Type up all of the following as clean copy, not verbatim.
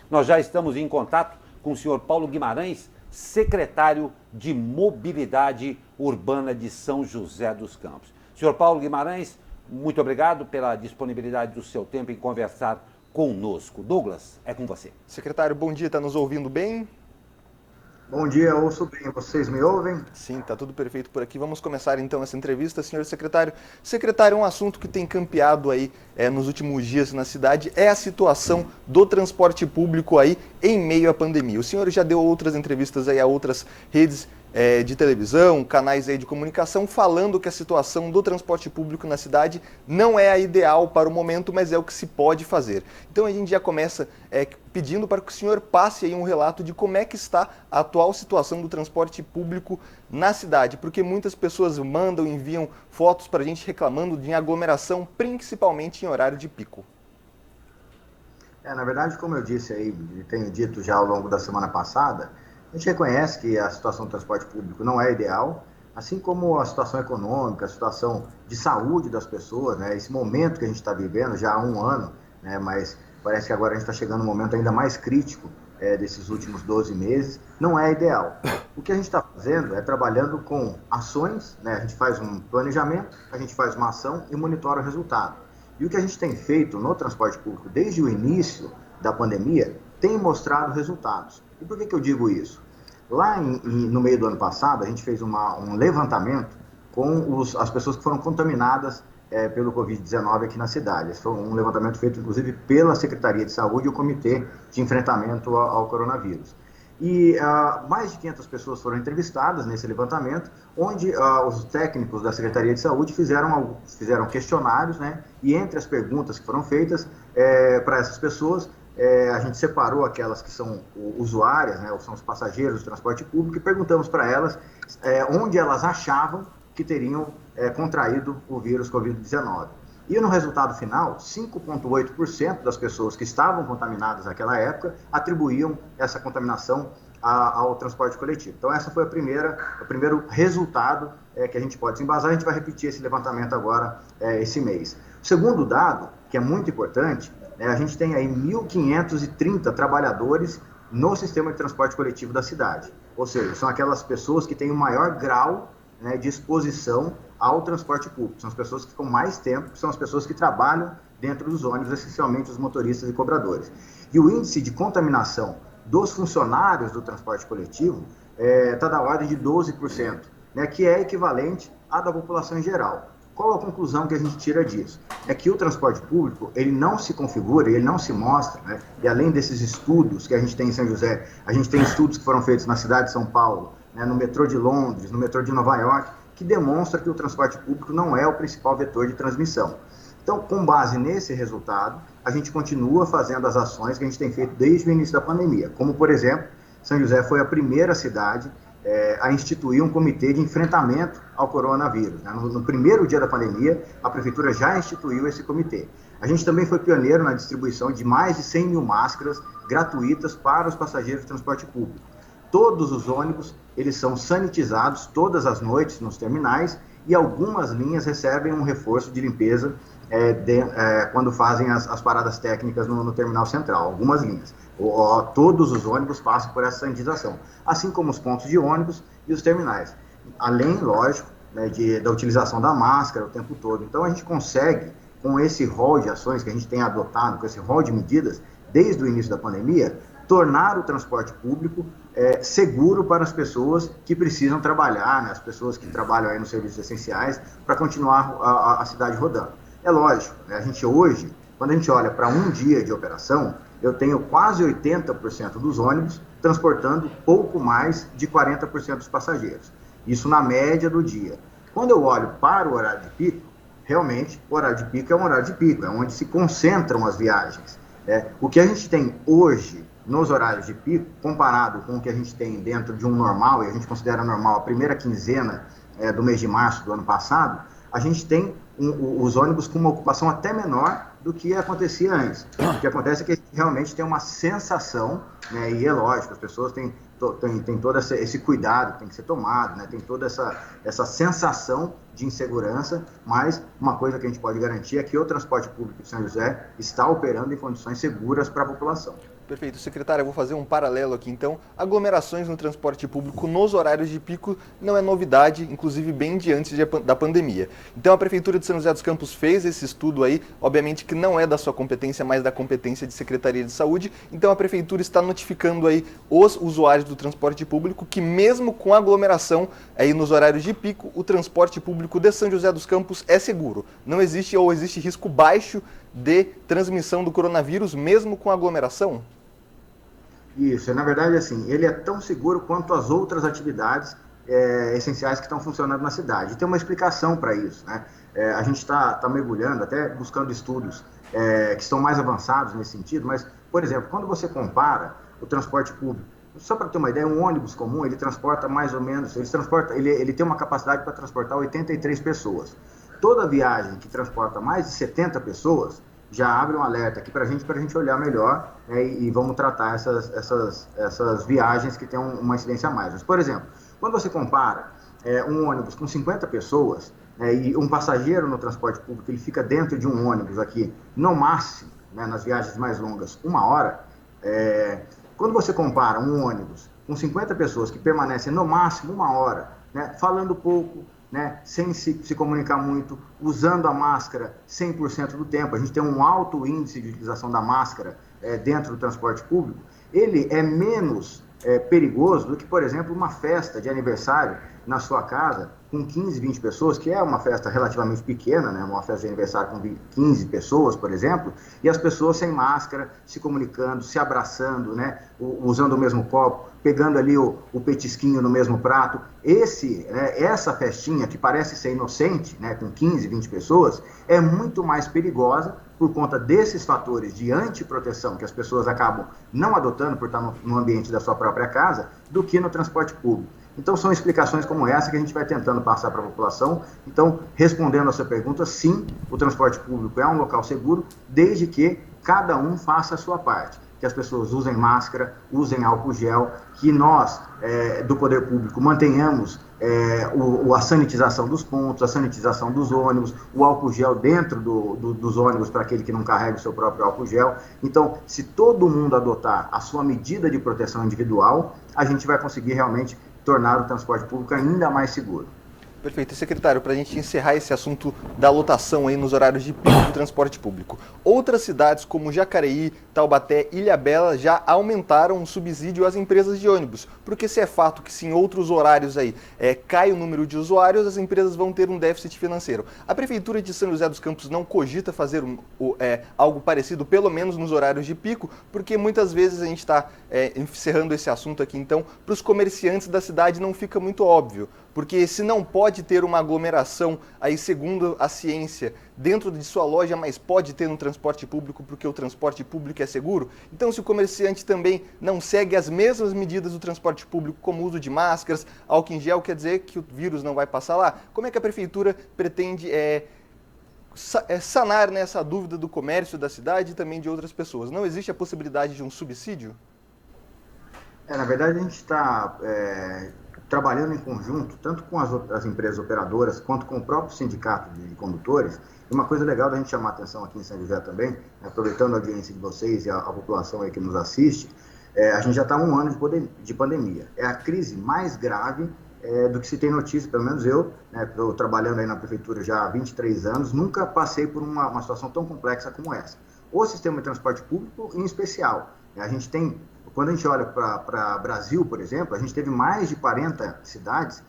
Nós já estamos em contato com o senhor Paulo Guimarães, secretário de Mobilidade Urbana de São José dos Campos. Senhor Paulo Guimarães, muito obrigado pela disponibilidade do seu tempo em conversar conosco. Douglas, é com você. Secretário, bom dia, está nos ouvindo bem? Bom dia, ouço bem. Vocês me ouvem? Sim, está tudo perfeito por aqui. Vamos começar então essa entrevista, senhor secretário. Secretário, um assunto que tem campeado aí nos últimos dias na cidade é a situação do transporte público aí em meio à pandemia. O senhor já deu outras entrevistas aí a outras redes de televisão, canais aí de comunicação, falando que a situação do transporte público na cidade não é a ideal para o momento, mas é o que se pode fazer. Então a gente já começa pedindo para que o senhor passe aí um relato de como é que está a atual situação do transporte público na cidade, porque muitas pessoas mandam, enviam fotos para a gente reclamando de aglomeração, principalmente em horário de pico. Na verdade, como eu disse aí, e tenho dito já ao longo da semana passada, a gente reconhece que a situação do transporte público não é ideal, assim como a situação econômica, a situação de saúde das pessoas, né? Esse momento que a gente está vivendo já há um ano, né? Mas parece que agora a gente está chegando num momento ainda mais crítico desses últimos 12 meses, não é ideal. O que a gente está fazendo é trabalhando com ações, né? A gente faz um planejamento, a gente faz uma ação e monitora o resultado. E o que a gente tem feito no transporte público desde o início da pandemia tem mostrado resultados. E por que eu digo isso? Lá no meio do ano passado, a gente fez um levantamento com as pessoas que foram contaminadas pelo Covid-19 aqui na cidade. Esse foi um levantamento feito, inclusive, pela Secretaria de Saúde e o Comitê de Enfrentamento ao Coronavírus. E mais de 500 pessoas foram entrevistadas nesse levantamento, onde os técnicos da Secretaria de Saúde fizeram questionários, né? E entre as perguntas que foram feitas para essas pessoas, a gente separou aquelas que são usuárias, né, ou são os passageiros do transporte público, e perguntamos para elas onde elas achavam que teriam contraído o vírus Covid-19. E no resultado final, 5,8% das pessoas que estavam contaminadas naquela época atribuíam essa contaminação ao transporte coletivo. Então, essa foi o primeiro resultado que a gente pode se embasar. A gente vai repetir esse levantamento agora, esse mês. O segundo dado, que é muito importante, a gente tem aí 1.530 trabalhadores no sistema de transporte coletivo da cidade. Ou seja, são aquelas pessoas que têm o maior grau, né, de exposição ao transporte público. São as pessoas que ficam mais tempo, são as pessoas que trabalham dentro dos ônibus, essencialmente os motoristas e cobradores. E o índice de contaminação dos funcionários do transporte coletivo está da ordem de 12%, né, que é equivalente à da população em geral. Qual a conclusão que a gente tira disso? É que o transporte público, ele não se configura, ele não se mostra, né? E além desses estudos que a gente tem em São José, a gente tem estudos que foram feitos na cidade de São Paulo, né, no metrô de Londres, no metrô de Nova York, que demonstra que o transporte público não é o principal vetor de transmissão. Então, com base nesse resultado, a gente continua fazendo as ações que a gente tem feito desde o início da pandemia. Como, por exemplo, São José foi a primeira cidade a instituir um comitê de enfrentamento ao coronavírus. Né? No primeiro dia da pandemia, a prefeitura já instituiu esse comitê. A gente também foi pioneiro na distribuição de mais de 100 mil máscaras gratuitas para os passageiros de transporte público. Todos os ônibus, eles são sanitizados todas as noites nos terminais e algumas linhas recebem um reforço de limpeza quando fazem as paradas técnicas no terminal central, algumas linhas. Todos os ônibus passam por essa sanitização, assim como os pontos de ônibus e os terminais. Além, lógico, né, da utilização da máscara o tempo todo. Então, a gente consegue, com esse rol de ações que a gente tem adotado, com esse rol de medidas, desde o início da pandemia, tornar o transporte público seguro para as pessoas que precisam trabalhar, né, as pessoas que trabalham aí nos serviços essenciais, para continuar a cidade rodando. É lógico, né, a gente hoje, quando a gente olha para um dia de operação, eu tenho quase 80% dos ônibus transportando pouco mais de 40% dos passageiros. Isso na média do dia. Quando eu olho para o horário de pico, realmente o horário de pico é um horário de pico, é onde se concentram as viagens. O que a gente tem hoje nos horários de pico, comparado com o que a gente tem dentro de um normal, e a gente considera normal a primeira quinzena do mês de março do ano passado, a gente tem os ônibus com uma ocupação até menor do que acontecia antes. O que acontece é que a gente realmente tem uma sensação, né, e é lógico, as pessoas têm todo esse cuidado que tem que ser tomado, né, tem toda essa sensação de insegurança, mas uma coisa que a gente pode garantir é que o transporte público de São José está operando em condições seguras para a população. Perfeito. Secretário, eu vou fazer um paralelo aqui, então. Aglomerações no transporte público nos horários de pico não é novidade, inclusive bem de antes da pandemia. Então, a Prefeitura de São José dos Campos fez esse estudo aí, obviamente que não é da sua competência, mas da competência de Secretaria de Saúde. Então, a Prefeitura está notificando aí os usuários do transporte público que mesmo com aglomeração aí nos horários de pico, o transporte público de São José dos Campos é seguro. Não existe ou existe risco baixo de transmissão do coronavírus mesmo com aglomeração? Isso, na verdade, assim, ele é tão seguro quanto as outras atividades essenciais que estão funcionando na cidade. E tem uma explicação para isso, né? A gente está mergulhando, até buscando estudos que estão mais avançados nesse sentido, mas, por exemplo, quando você compara o transporte público, só para ter uma ideia, um ônibus comum, ele transporta mais ou menos, ele tem uma capacidade para transportar 83 pessoas. Toda viagem que transporta mais de 70 pessoas, já abre um alerta aqui para a gente olhar melhor, né, e vamos tratar essas viagens que têm uma incidência a mais. Mas, por exemplo, quando você compara um ônibus com 50 pessoas, e um passageiro no transporte público, ele fica dentro de um ônibus aqui, no máximo, né, nas viagens mais longas, 1 hora, quando você compara um ônibus com 50 pessoas que permanecem no máximo 1 hora, né, falando pouco, né, sem se comunicar muito, usando a máscara 100% do tempo, a gente tem um alto índice de utilização da máscara dentro do transporte público, ele é menos perigoso do que, por exemplo, uma festa de aniversário na sua casa com 15, 20 pessoas, que é uma festa relativamente pequena, né? Uma festa de aniversário com 15 pessoas, por exemplo, e as pessoas sem máscara, se comunicando, se abraçando, né? Usando o mesmo copo, pegando ali o petisquinho no mesmo prato. Essa festinha, que parece ser inocente, né? Com 15, 20 pessoas, é muito mais perigosa por conta desses fatores de antiproteção que as pessoas acabam não adotando por estar no ambiente da sua própria casa, do que no transporte público. Então, são explicações como essa que a gente vai tentando passar para a população. Então, respondendo a sua pergunta, sim, o transporte público é um local seguro, desde que cada um faça a sua parte. Que as pessoas usem máscara, usem álcool gel, que nós, do poder público, mantenhamos a sanitização dos pontos, a sanitização dos ônibus, o álcool gel dentro dos ônibus para aquele que não carrega o seu próprio álcool gel. Então, se todo mundo adotar a sua medida de proteção individual, a gente vai conseguir realmente tornar o transporte público ainda mais seguro. Perfeito. E, secretário, para a gente encerrar esse assunto da lotação aí nos horários de pico do transporte público, outras cidades como Jacareí, Taubaté, Ilhabela já aumentaram o subsídio às empresas de ônibus, porque se é fato que se em outros horários aí cai o número de usuários, as empresas vão ter um déficit financeiro. A Prefeitura de São José dos Campos não cogita fazer algo parecido, pelo menos nos horários de pico, porque muitas vezes a gente está encerrando esse assunto aqui, então, para os comerciantes da cidade não fica muito óbvio, porque se não pode ter uma aglomeração, aí segundo a ciência, dentro de sua loja, mas pode ter no transporte público, porque o transporte público é seguro, então se o comerciante também não segue as mesmas medidas do transporte público, como o uso de máscaras, álcool em gel, quer dizer que o vírus não vai passar lá? Como é que a Prefeitura pretende sanar essa dúvida do comércio da cidade e também de outras pessoas? Não existe a possibilidade de um subsídio? Na verdade, a gente está trabalhando em conjunto, tanto com as empresas operadoras, quanto com o próprio sindicato de condutores. E uma coisa legal da gente chamar a atenção aqui em São José também, aproveitando a audiência de vocês e a população aí que nos assiste, a gente já está há 1 ano de pandemia. É a crise mais grave do que se tem notícia, pelo menos eu, estou trabalhando aí na prefeitura já há 23 anos, nunca passei por uma situação tão complexa como essa. O sistema de transporte público, em especial, a gente tem, quando a gente olha para Brasil, por exemplo, a gente teve mais de 40 cidades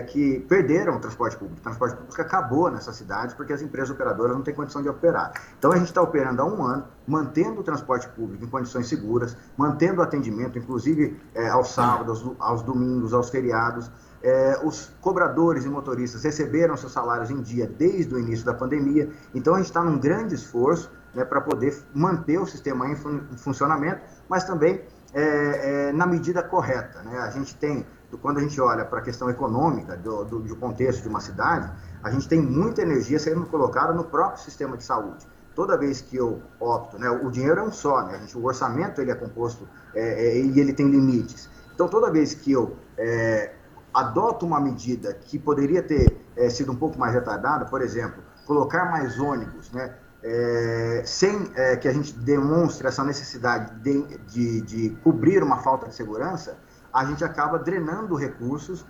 que perderam o transporte público. O transporte público acabou nessas cidades porque as empresas operadoras não têm condição de operar. Então, a gente está operando há 1 ano, mantendo o transporte público em condições seguras, mantendo o atendimento, inclusive aos sábados, aos domingos, aos feriados. Os cobradores e motoristas receberam seus salários em dia desde o início da pandemia. Então, a gente está num grande esforço para poder manter o sistema em funcionamento, mas também na medida correta. A gente tem, quando a gente olha para a questão econômica do contexto de uma cidade, a gente tem muita energia sendo colocada no próprio sistema de saúde. Toda vez que eu opto, o dinheiro é um só, o orçamento ele é composto e ele tem limites. Então, toda vez que eu adoto uma medida que poderia ter sido um pouco mais retardada, por exemplo, colocar mais ônibus, sem que a gente demonstre essa necessidade de cobrir uma falta de segurança, a gente acaba drenando recursos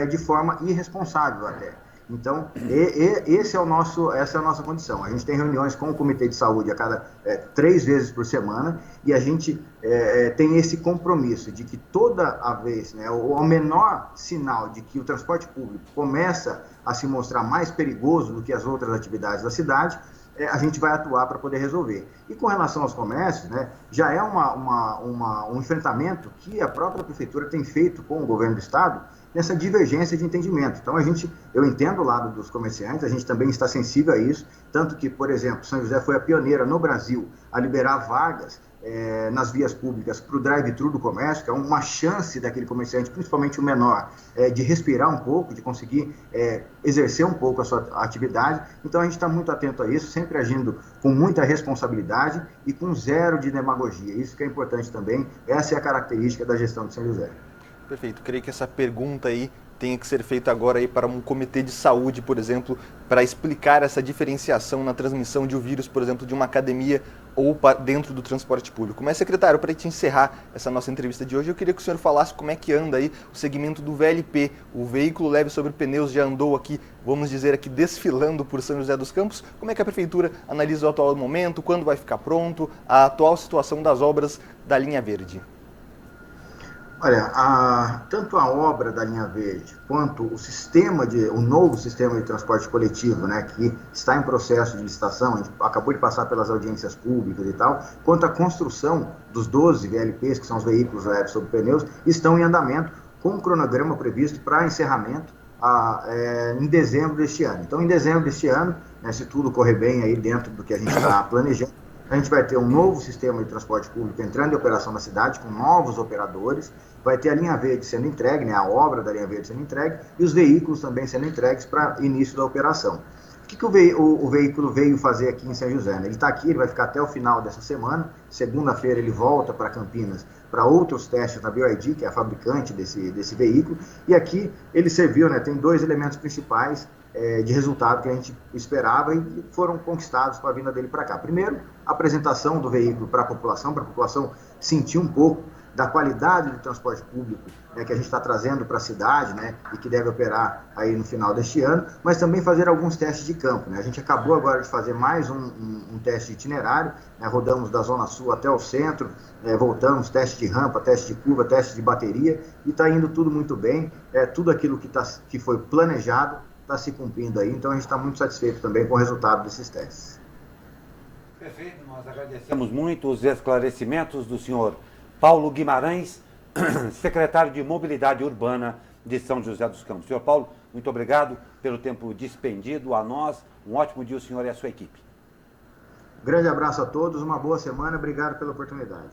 de forma irresponsável até. Então, essa é a nossa condição. A gente tem reuniões com o Comitê de Saúde a cada 3 vezes por semana e a gente tem esse compromisso de que toda a vez, né, o menor sinal de que o transporte público começa a se mostrar mais perigoso do que as outras atividades da cidade, a gente vai atuar para poder resolver. E com relação aos comércios, né, já é um enfrentamento que a própria Prefeitura tem feito com o governo do Estado, nessa divergência de entendimento. Então, eu entendo o lado dos comerciantes, a gente também está sensível a isso, tanto que, por exemplo, São José foi a pioneira no Brasil a liberar vagas nas vias públicas para o drive-thru do comércio, que é uma chance daquele comerciante, principalmente o menor, de respirar um pouco, de conseguir exercer um pouco a sua atividade. Então, a gente está muito atento a isso, sempre agindo com muita responsabilidade e com zero de demagogia. Isso que é importante também, essa é a característica da gestão de São José. Perfeito. Creio que essa pergunta aí tenha que ser feita agora aí para um comitê de saúde, por exemplo, para explicar essa diferenciação na transmissão de um vírus, por exemplo, de uma academia ou dentro do transporte público. Mas, secretário, para a gente encerrar essa nossa entrevista de hoje, eu queria que o senhor falasse como é que anda aí o segmento do VLP. O veículo leve sobre pneus já andou aqui, vamos dizer aqui, desfilando por São José dos Campos. Como é que a Prefeitura analisa o atual momento, quando vai ficar pronto, a atual situação das obras da linha verde? Olha, tanto a obra da linha verde quanto o novo sistema de transporte coletivo, né, que está em processo de licitação, a gente acabou de passar pelas audiências públicas e tal, quanto a construção dos 12 VLPs, que são os veículos leves sobre pneus, estão em andamento com um cronograma previsto para encerramento em dezembro deste ano. Então, em dezembro deste ano, né, se tudo correr bem aí dentro do que a gente está planejando, a gente vai ter um novo sistema de transporte público entrando em operação na cidade, com novos operadores, vai ter a linha verde sendo entregue, né, a obra da linha verde sendo entregue, e os veículos também sendo entregues para início da operação. O que o veículo veio fazer aqui em São José? Né? Ele está aqui, ele vai ficar até o final dessa semana, segunda-feira ele volta para Campinas para outros testes na BYD, que é a fabricante desse veículo, e aqui ele serviu, né, tem 2 elementos principais de resultado que a gente esperava e foram conquistados com a vinda dele para cá. Primeiro, a apresentação do veículo para a população sentir um pouco da qualidade do transporte público, né, que a gente está trazendo para a cidade, né, e que deve operar aí no final deste ano, mas também fazer alguns testes de campo. Né? A gente acabou agora de fazer mais um teste de itinerário, né, rodamos da Zona Sul até o centro, voltamos, teste de rampa, teste de curva, teste de bateria, e está indo tudo muito bem, tudo aquilo que foi planejado está se cumprindo aí, então a gente está muito satisfeito também com o resultado desses testes. Perfeito, nós agradecemos muito os esclarecimentos do senhor Paulo Guimarães, secretário de Mobilidade Urbana de São José dos Campos. Senhor Paulo, muito obrigado pelo tempo despendido a nós, um ótimo dia ao senhor e à sua equipe. Grande abraço a todos, uma boa semana, obrigado pela oportunidade.